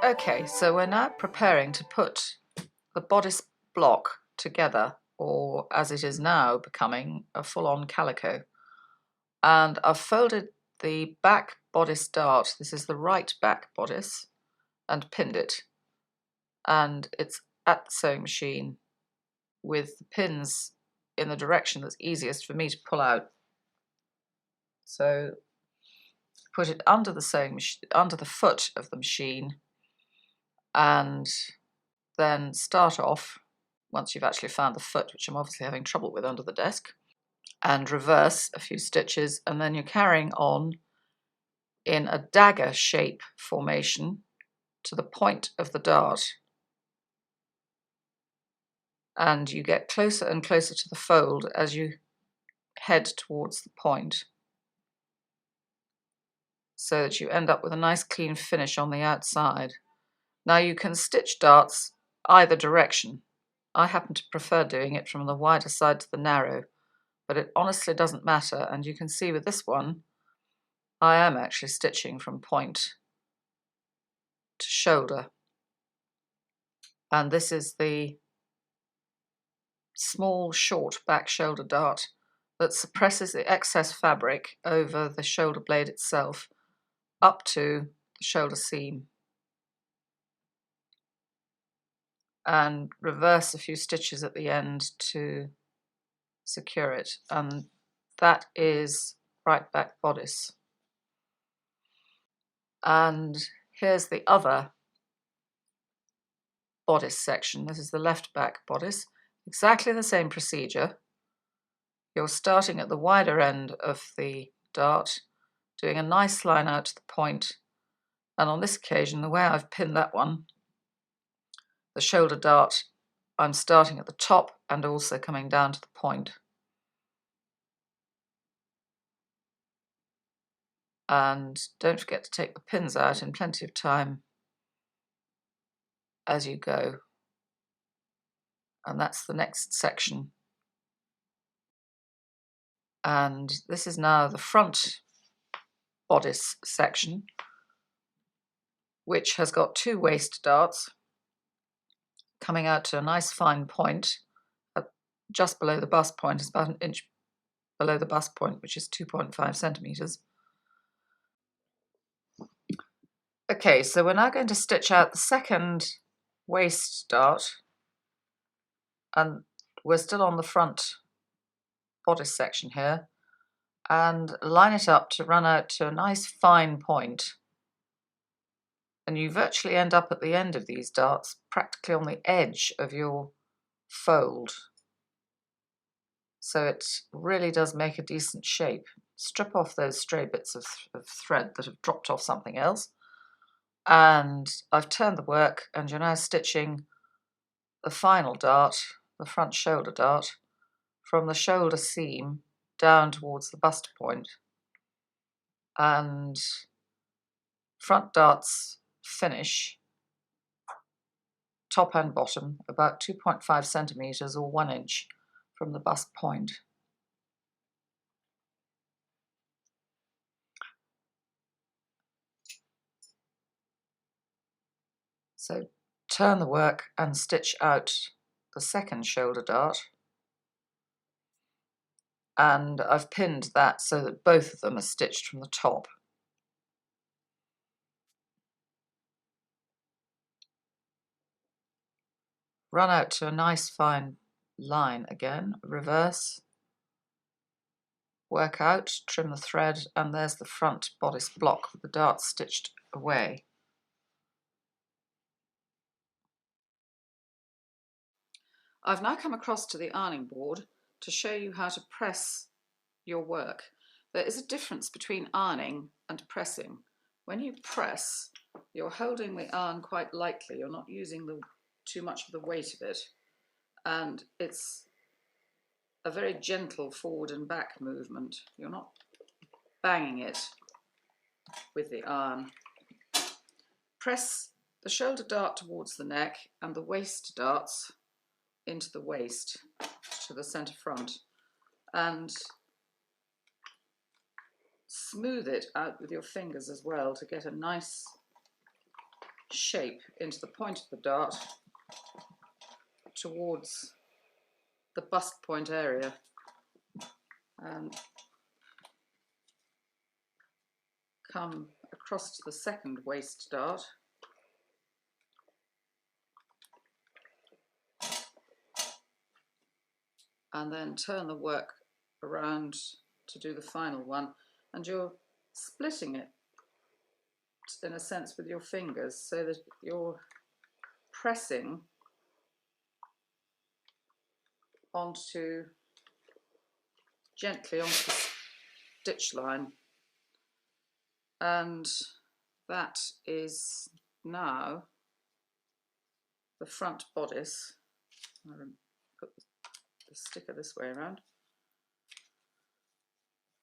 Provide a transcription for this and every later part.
Okay, so we're now preparing to put the bodice block together, or as it is now becoming, a full-on calico. And I've folded the back bodice dart, this is the right back bodice, and pinned it. And it's at the sewing machine with the pins in the direction that's easiest for me to pull out. So put it under the sewing machine, under the foot of the machine, and then start off, once you've actually found the foot, which I'm obviously having trouble with under the desk, and reverse a few stitches, and then you're carrying on in a dagger shape formation to the point of the dart, and you get closer and closer to the fold as you head towards the point, so that you end up with a nice clean finish on the outside. Now you can stitch darts either direction. I happen to prefer doing it from the wider side to the narrow, but it honestly doesn't matter, and you can see with this one I am actually stitching from point to shoulder, and this is the small short back shoulder dart that suppresses the excess fabric over the shoulder blade itself up to the shoulder seam, and reverse a few stitches at the end to secure it, and that is right back bodice. And here's the other bodice section. This is the left back bodice. Exactly the same procedure. You're starting at the wider end of the dart, doing a nice line out to the point, and on this occasion, the way I've pinned that one, the shoulder dart, I'm starting at the top and also coming down to the point. And don't forget to take the pins out in plenty of time as you go. And that's the next section. And this is now the front bodice section, which has got two waist darts coming out to a nice fine point just below the bust point. It's about an inch below the bust point, which is 2.5 centimeters. Okay, so we're now going to stitch out the second waist dart, and we're still on the front bodice section here, and line it up to run out to a nice fine point. And you virtually end up at the end of these darts practically on the edge of your fold. So it really does make a decent shape. Strip off those stray bits of thread that have dropped off something else. And I've turned the work, and you're now stitching the final dart, the front shoulder dart, from the shoulder seam down towards the bust point. And front darts finish, top and bottom, about 2.5 centimeters or 1 inch from the bust point. So turn the work and stitch out the second shoulder dart, and I've pinned that so that both of them are stitched from the top. Run out to a nice fine line again, reverse, work out, trim the thread, and there's the front bodice block with the darts stitched away. I've now come across to the ironing board to show you how to press your work. There is a difference between ironing and pressing. When you press, you're holding the iron quite lightly, you're not using too much of the weight of it, and it's a very gentle forward and back movement. You're not banging it with the iron. Press the shoulder dart towards the neck and the waist darts into the waist to the centre front, and smooth it out with your fingers as well to get a nice shape into the point of the dart towards the bust point area, and come across to the second waist dart, and then turn the work around to do the final one, and you're splitting it in a sense with your fingers so that you're pressing gently onto the stitch line, and that is now the front bodice. I'll put the sticker this way around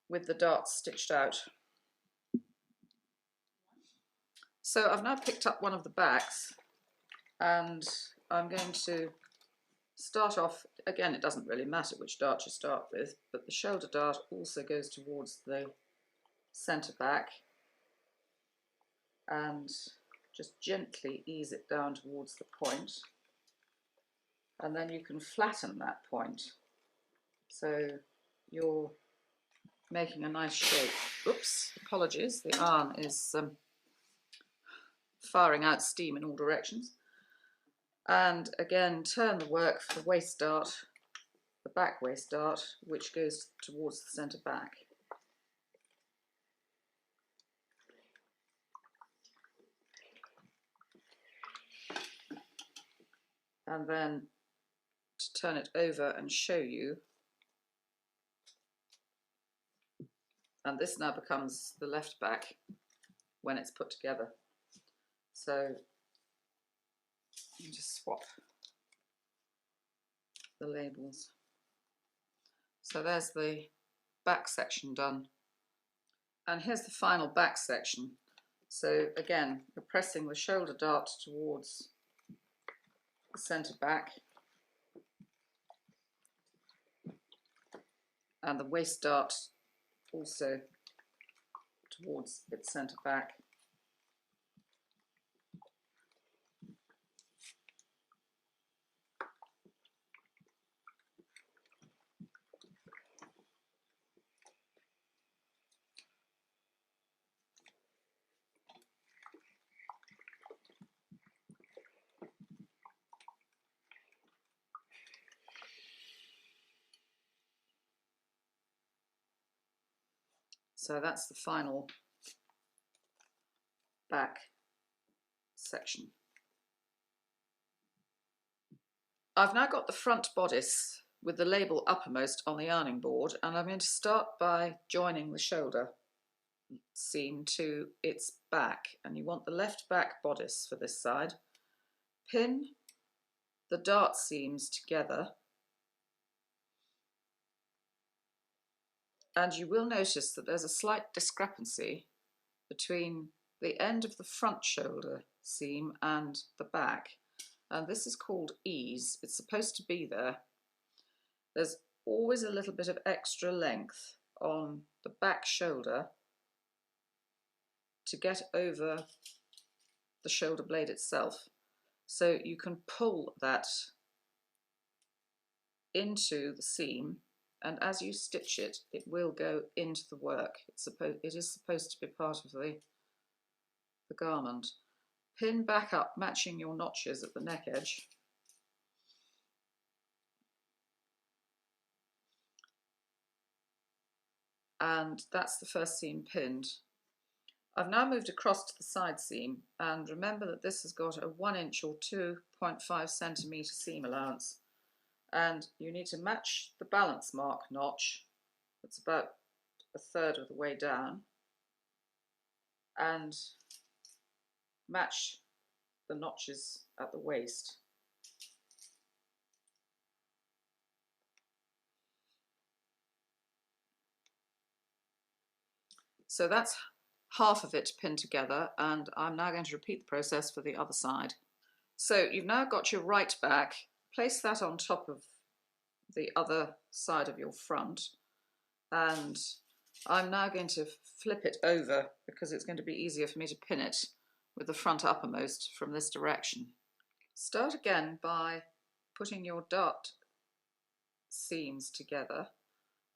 with the darts stitched out. So I've now picked up one of the backs, and I'm going to start off, again it doesn't really matter which dart you start with, but the shoulder dart also goes towards the centre back, and just gently ease it down towards the point, and then you can flatten that point so you're making a nice shape. Oops, apologies, the iron is firing out steam in all directions. And again, turn the work for the waist dart, the back waist dart, which goes towards the centre back. And then to turn it over and show you, and this now becomes the left back when it's put together. So you just swap the labels. So there's the back section done, and here's the final back section. So again, you're pressing the shoulder dart towards the centre back, and the waist dart also towards its centre back. So that's the final back section. I've now got the front bodice with the label uppermost on the ironing board, and I'm going to start by joining the shoulder seam to its back, and you want the left back bodice for this side. Pin the dart seams together, and you will notice that there's a slight discrepancy between the end of the front shoulder seam and the back, and this is called ease. It's supposed to be there. There's always a little bit of extra length on the back shoulder to get over the shoulder blade itself, so you can pull that into the seam, and as you stitch it, it will go into the work. It is supposed to be part of the garment. Pin back up, matching your notches at the neck edge. And that's the first seam pinned. I've now moved across to the side seam, and remember that this has got a 1 inch or 2.5 centimetre seam allowance, and you need to match the balance mark notch, that's about 1/3 of the way down, and match the notches at the waist. So that's half of it pinned together, and I'm now going to repeat the process for the other side. So you've now got your right back, place that on top of the other side of your front, and I'm now going to flip it over because it's going to be easier for me to pin it with the front uppermost from this direction. Start again by putting your dart seams together,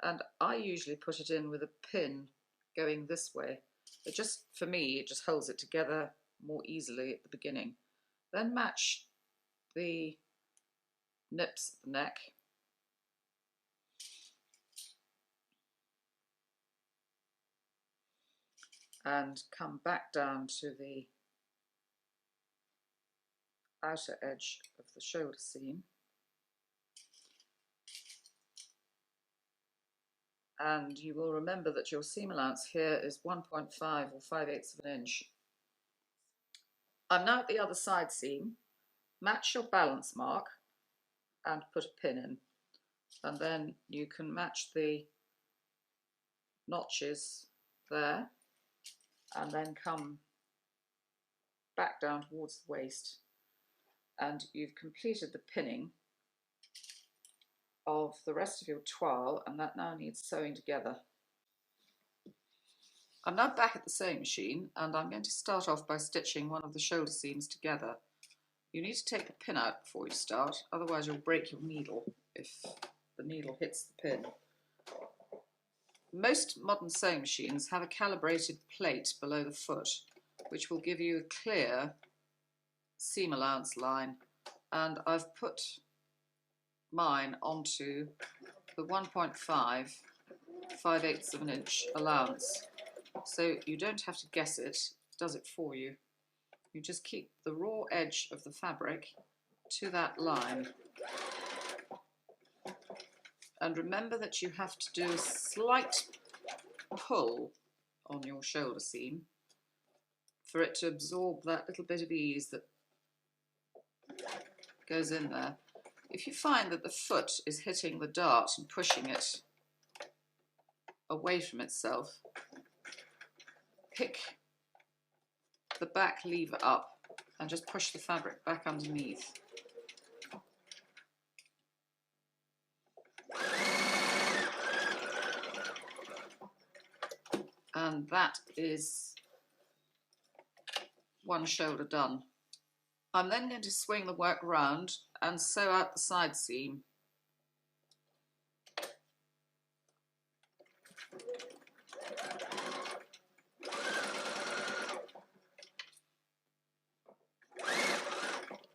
and I usually put it in with a pin going this way. It just, for me, it just holds it together more easily at the beginning. Then match the nips at the neck and come back down to the outer edge of the shoulder seam, and you will remember that your seam allowance here is 1.5 or 5/8 of an inch. I'm now at the other side seam. Match your balance mark and put a pin in, and then you can match the notches there and then come back down towards the waist, and you've completed the pinning of the rest of your toile, and that now needs sewing together. I'm now back at the sewing machine, and I'm going to start off by stitching one of the shoulder seams together. You need to take the pin out before you start, otherwise you'll break your needle if the needle hits the pin. Most modern sewing machines have a calibrated plate below the foot, which will give you a clear seam allowance line, and I've put mine onto the 1.5 5/8 of an inch allowance, so you don't have to guess it, it does it for you. You just keep the raw edge of the fabric to that line, and remember that you have to do a slight pull on your shoulder seam for it to absorb that little bit of ease that goes in there. If you find that the foot is hitting the dart and pushing it away from itself, pick the back lever up and just push the fabric back underneath. And that is one shoulder done. I'm then going to swing the work round and sew out the side seam.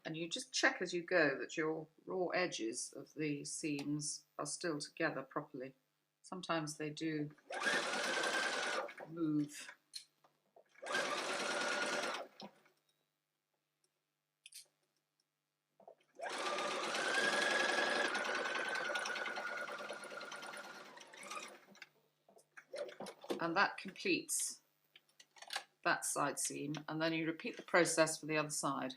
And you just check as you go that your raw edges of the seams are still together properly. Sometimes they do move. And that completes that side seam, and then you repeat the process for the other side.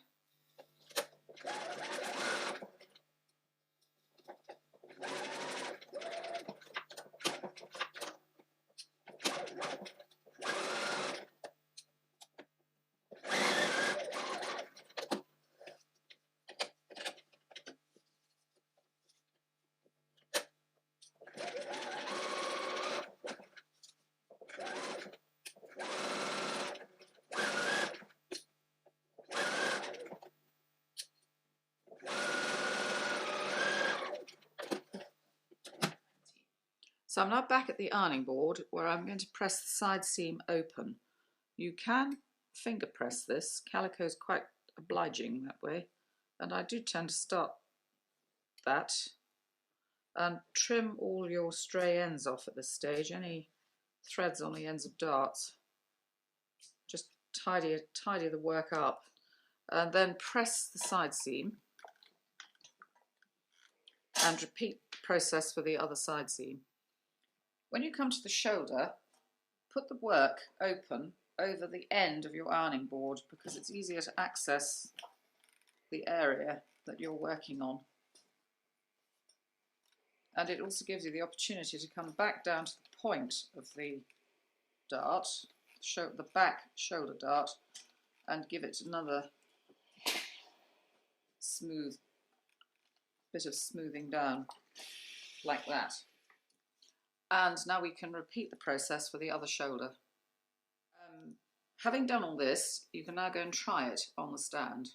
So I'm now back at the ironing board where I'm going to press the side seam open. You can finger press this, calico is quite obliging that way, and I do tend to start that and trim all your stray ends off at this stage, any threads on the ends of darts. Just tidy the work up, and then press the side seam and repeat the process for the other side seam. When you come to the shoulder, put the work open over the end of your ironing board because it's easier to access the area that you're working on. And it also gives you the opportunity to come back down to the point of the dart, the back shoulder dart, and give it another smooth bit of smoothing down, like that. And now we can repeat the process for the other shoulder. Having done all this, you can now go and try it on the stand.